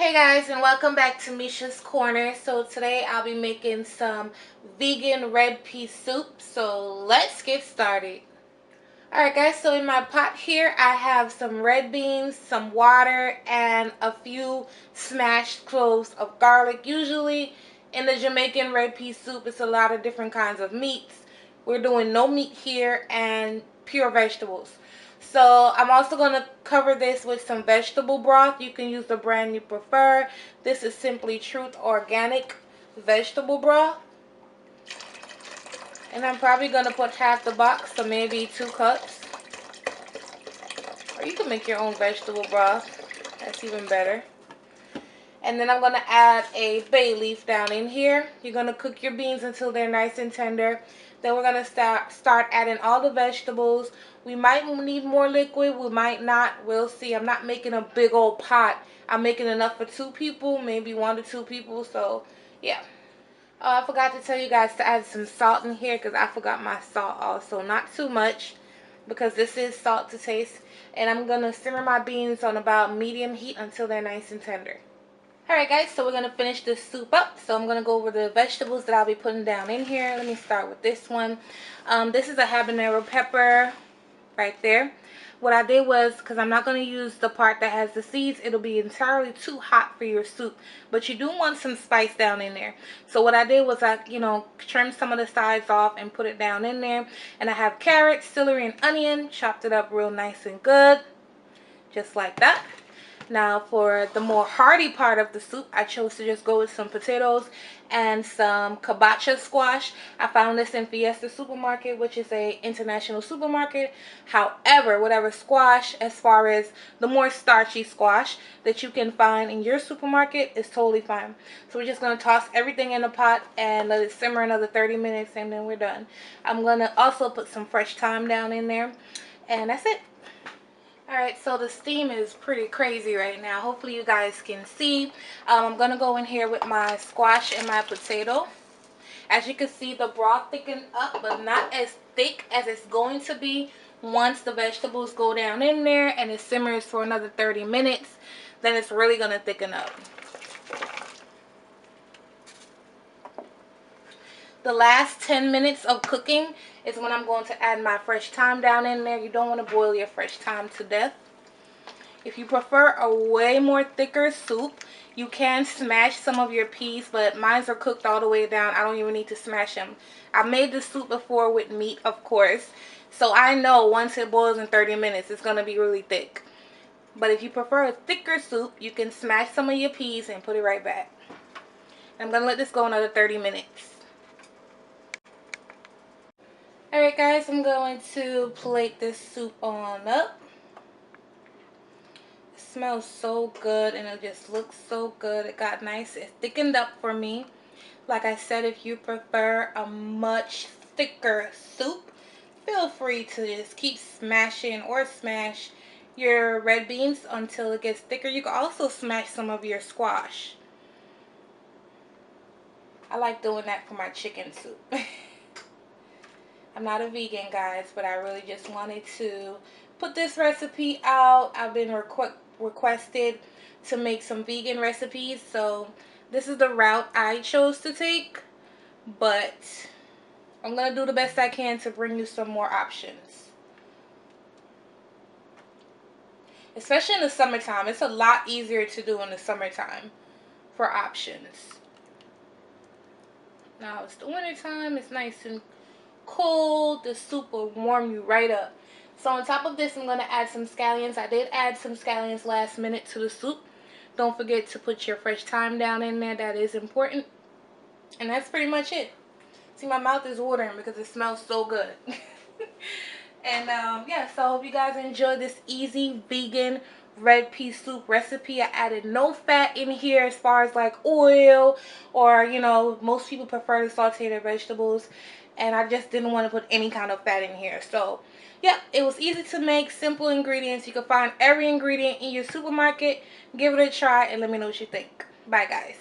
Hey guys, and welcome back to Mesha's Corner. So today I'll be making some vegan red pea soup. So let's get started. Alright guys, so in my pot here I have some red beans, some water, and a few smashed cloves of garlic. Usually in the Jamaican red pea soup it's a lot of different kinds of meats. We're doing no meat here and pure vegetables. So I'm also going to cover this with some vegetable broth. You can use the brand you prefer. This is Simply Truth Organic vegetable broth. And I'm probably going to put half the box, so maybe 2 cups. Or you can make your own vegetable broth. That's even better. And then I'm going to add a bay leaf down in here. You're going to cook your beans until they're nice and tender. Then we're going to start adding all the vegetables. We might need more liquid. We might not. We'll see. I'm not making a big old pot. I'm making enough for 2 people, maybe 1 to 2 people. So, yeah. I forgot to tell you guys to add some salt in here because I forgot my salt also. Not too much because this is salt to taste. And I'm going to simmer my beans on about medium heat until they're nice and tender. Alright guys, so we're going to finish this soup up. So I'm going to go over the vegetables that I'll be putting down in here. Let me start with this one. This is a habanero pepper right there. What I did was, because I'm not going to use the part that has the seeds, it'll be entirely too hot for your soup. But you do want some spice down in there. So what I did was I, trimmed some of the sides off and put it down in there. And I have carrots, celery, and onion. Chopped it up real nice and good. Just like that. Now for the more hearty part of the soup, I chose to just go with some potatoes and some kabocha squash. I found this in Fiesta Supermarket, which is a international supermarket. However, whatever squash, as far as the more starchy squash that you can find in your supermarket, is totally fine. So we're just going to toss everything in the pot and let it simmer another 30 minutes and then we're done. I'm going to also put some fresh thyme down in there and that's it. Alright, so the steam is pretty crazy right now. Hopefully you guys can see. I'm going to go in here with my squash and my potato. As you can see, the broth thickened up, but not as thick as it's going to be once the vegetables go down in there and it simmers for another 30 minutes. Then it's really going to thicken up. The last 10 minutes of cooking is when I'm going to add my fresh thyme down in there. You don't want to boil your fresh thyme to death. If you prefer a way more thicker soup, you can smash some of your peas, but mine are cooked all the way down. I don't even need to smash them. I made this soup before with meat, of course. So I know once it boils in 30 minutes, it's going to be really thick. But if you prefer a thicker soup, you can smash some of your peas and put it right back. I'm going to let this go another 30 minutes. Alright guys, I'm going to plate this soup on up. It smells so good and it just looks so good. It got nice. It thickened up for me. Like I said, if you prefer a much thicker soup, feel free to just keep smashing or smash your red beans until it gets thicker. You can also smash some of your squash. I like doing that for my chicken soup. I'm not a vegan, guys, but I really just wanted to put this recipe out. I've been requested to make some vegan recipes, so this is the route I chose to take, but I'm going to do the best I can to bring you some more options. Especially in the summertime. It's a lot easier to do in the summertime for options. Now it's the wintertime. It's nice and cold. The soup will warm you right up. So on top of this, I'm going to add some scallions. I did add some scallions last minute to the soup. Don't forget to put your fresh thyme down in there. That is important. And that's pretty much it. See, my mouth is watering because it smells so good. And yeah, so I hope you guys enjoyed this easy vegan red pea soup recipe. I added no fat in here as far as like oil or, most people prefer to saute their vegetables. And I just didn't want to put any kind of fat in here. So, yeah, it was easy to make, simple ingredients. You can find every ingredient in your supermarket. Give it a try and let me know what you think. Bye, guys.